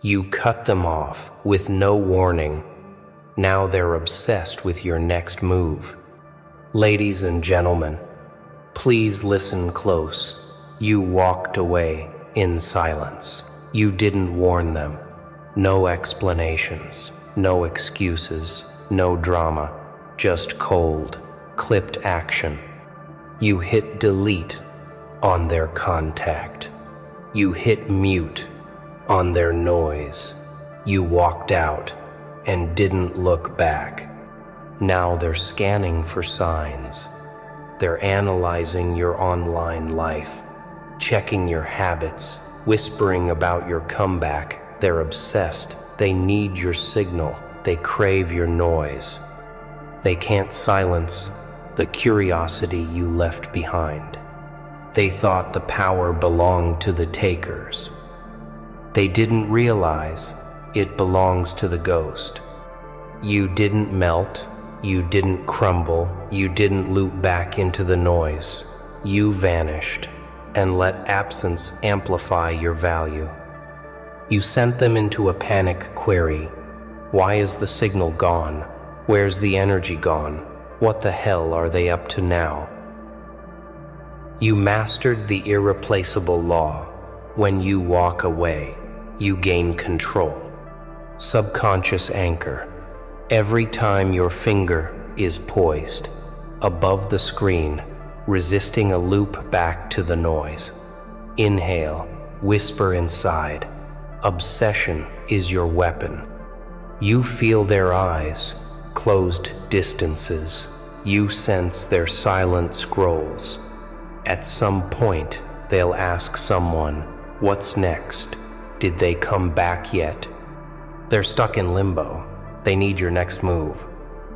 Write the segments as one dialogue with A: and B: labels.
A: You cut them off with no warning. Now they're obsessed with your next move. Ladies and gentlemen, please listen close. You walked away in silence. You didn't warn them. No explanations, no excuses, no drama, just cold, clipped action. You hit delete on their contact. You hit mute on their noise. You walked out and didn't look back. Now they're scanning for signs. They're analyzing your online life, checking your habits, whispering about your comeback. They're obsessed. They need your signal. They crave your noise. They can't silence the curiosity you left behind. They thought the power belonged to the takers. They didn't realize it belongs to the ghost. You didn't melt, you didn't crumble, you didn't loop back into the noise. You vanished and let absence amplify your value. You sent them into a panic query. Why is the signal gone? Where's the energy gone? What the hell are they up to now? You mastered the irreplaceable law. When you walk away, you gain control. Subconscious anchor. Every time your finger is poised above the screen, resisting a loop back to the noise. Inhale, whisper inside. Obsession is your weapon. You feel their eyes, closed distances. You sense their silent scrolls. At some point, they'll ask someone, "What's next? Did they come back yet?" They're stuck in limbo. They need your next move.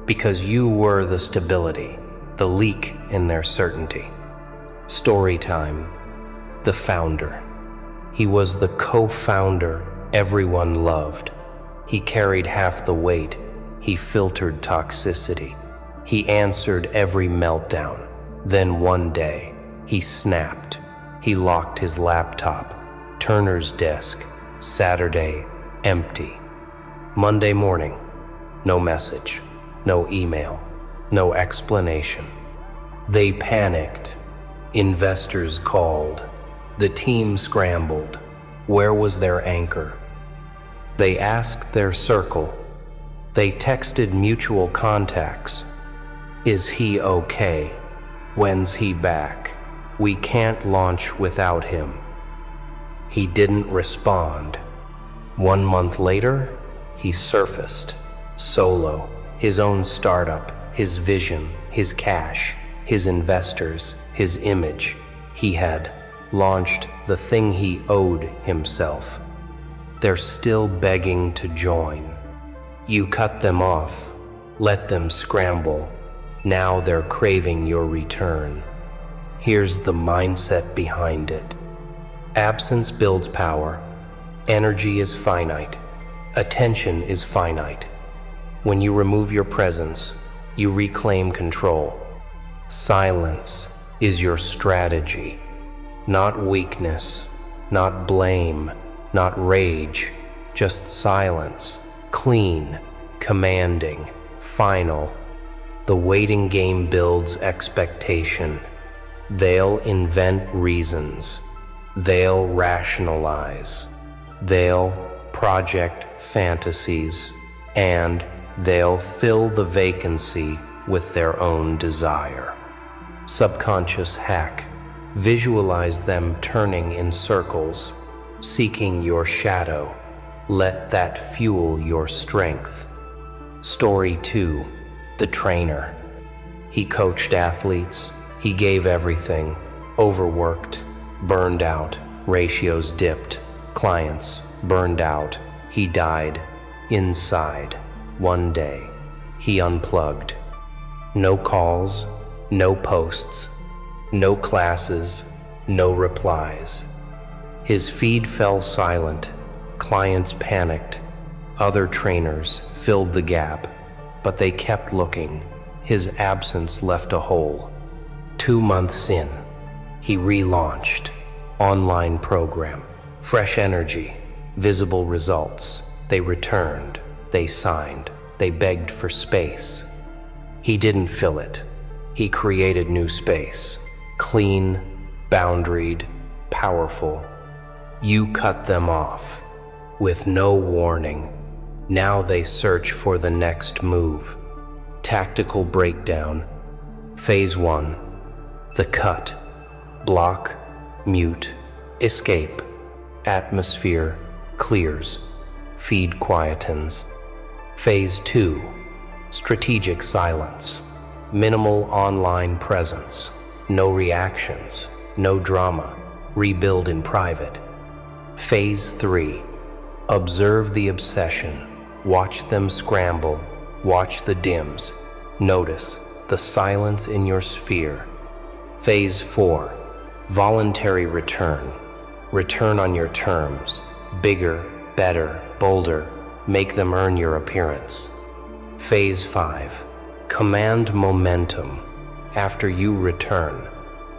A: Because you were the stability, the leak in their certainty. Story time. The founder. He was the co-founder everyone loved. He carried half the weight. He filtered toxicity. He answered every meltdown. Then one day, he snapped. He locked his laptop. Turner's desk. Saturday, empty. Monday morning, no message, no email, no explanation. They panicked. Investors called. The team scrambled. Where was their anchor? They asked their circle. They texted mutual contacts. Is he okay? When's he back? We can't launch without him. He didn't respond. 1 month later, he surfaced, solo, his own startup, his vision, his cash, his investors, his image. He had launched the thing he owed himself. They're still begging to join. You cut them off, let them scramble. Now they're craving your return. Here's the mindset behind it. Absence builds power. Energy is finite. Attention is finite. When you remove your presence, you reclaim control. Silence is your strategy. Not weakness, not blame, not rage, just silence. Clean, commanding, final. The waiting game builds expectation. They'll invent reasons. They'll rationalize. They'll project fantasies. And they'll fill the vacancy with their own desire. Subconscious hack. Visualize them turning in circles, seeking your shadow. Let that fuel your strength. Story 2. The trainer. He coached athletes. He gave everything. Overworked. Burned out. Ratios dipped. Clients burned out. He died. Inside. One day, he unplugged. No calls. No posts. No classes. No replies. His feed fell silent. Clients panicked. Other trainers filled the gap, but they kept looking. His absence left a hole. 2 months in, he relaunched. Online program. Fresh energy. Visible results. They returned. They signed. They begged for space. He didn't fill it. He created new space. Clean, boundaried, powerful. You cut them off. With no warning. Now they search for the next move. Tactical breakdown. Phase 1. The cut. Block, mute, escape. Atmosphere clears. Feed quietens. Phase 2. Strategic silence. Minimal online presence. No reactions. No drama. Rebuild in private. Phase 3. Observe the obsession. Watch them scramble. Watch the dims. Notice the silence in your sphere. Phase 4. Voluntary return. Return on your terms. Bigger, better, bolder. Make them earn your appearance. Phase 5. Command momentum. After you return,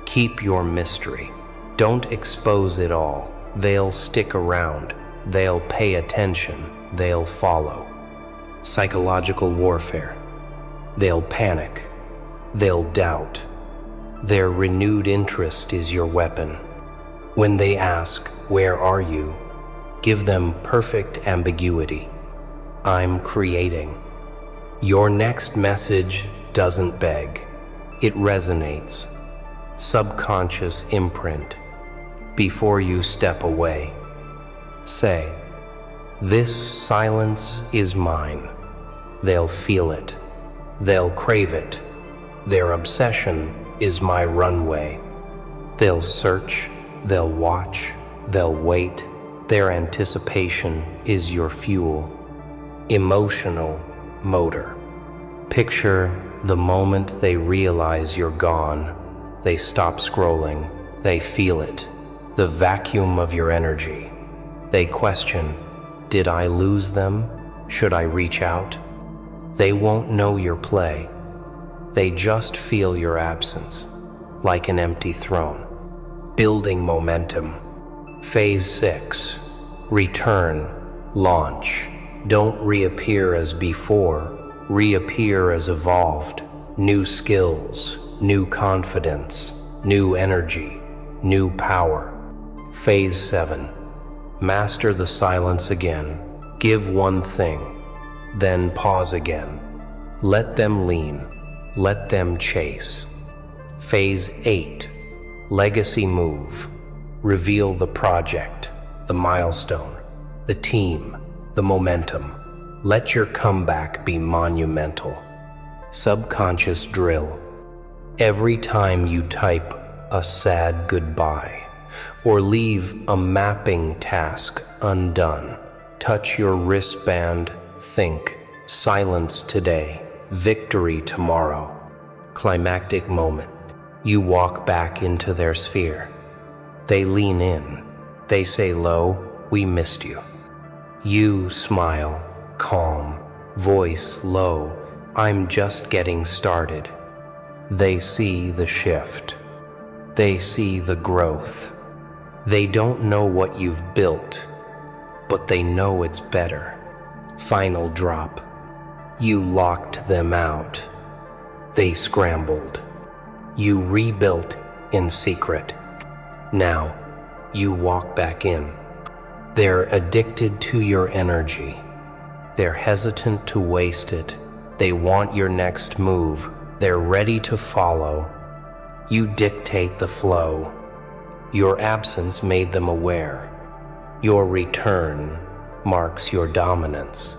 A: keep your mystery. Don't expose it all. They'll stick around. They'll pay attention. They'll follow. Psychological warfare. They'll panic. They'll doubt. Their renewed interest is your weapon. When they ask, "Where are you?" give them perfect ambiguity. I'm creating. Your next message doesn't beg. It resonates. Subconscious imprint. Before you step away, say, "This silence is mine." They'll feel it. They'll crave it. Their obsession is my runway. They'll search. They'll watch. They'll wait. Their anticipation is your fuel. Emotional motor. Picture the moment they realize you're gone. They stop scrolling. They feel it. The vacuum of your energy. They question, did I lose them? Should I reach out? They won't know your play. They just feel your absence, like an empty throne. Building momentum. Phase 6. Return. Launch. Don't reappear as before. Reappear as evolved. New skills. New confidence. New energy. New power. Phase 7. Master the silence again. Give one thing. Then pause again. Let them lean. Let them chase. Phase 8. Legacy move. Reveal the project, the milestone, the team, the momentum. Let your comeback be monumental. Subconscious drill. Every time you type a sad goodbye or leave a mapping task undone, touch your wristband, think, silence today, victory tomorrow. Climactic moment. You walk back into their sphere. They lean in. They say low, "We missed you." You smile, calm, voice low, "I'm just getting started." They see the shift. They see the growth. They don't know what you've built, but they know it's better. Final drop. You locked them out. They scrambled. You rebuilt in secret. Now, you walk back in. They're addicted to your energy. They're hesitant to waste it. They want your next move. They're ready to follow. You dictate the flow. Your absence made them aware. Your return marks your dominance.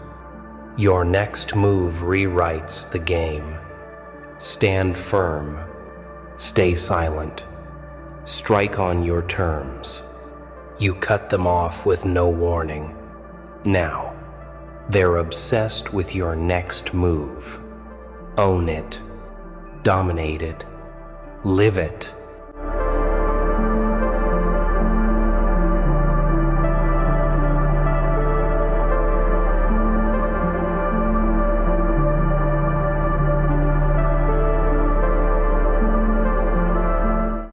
A: Your next move rewrites the game. Stand firm. Stay silent. Strike on your terms. You cut them off with no warning. Now, they're obsessed with your next move. Own it. Dominate it. Live it.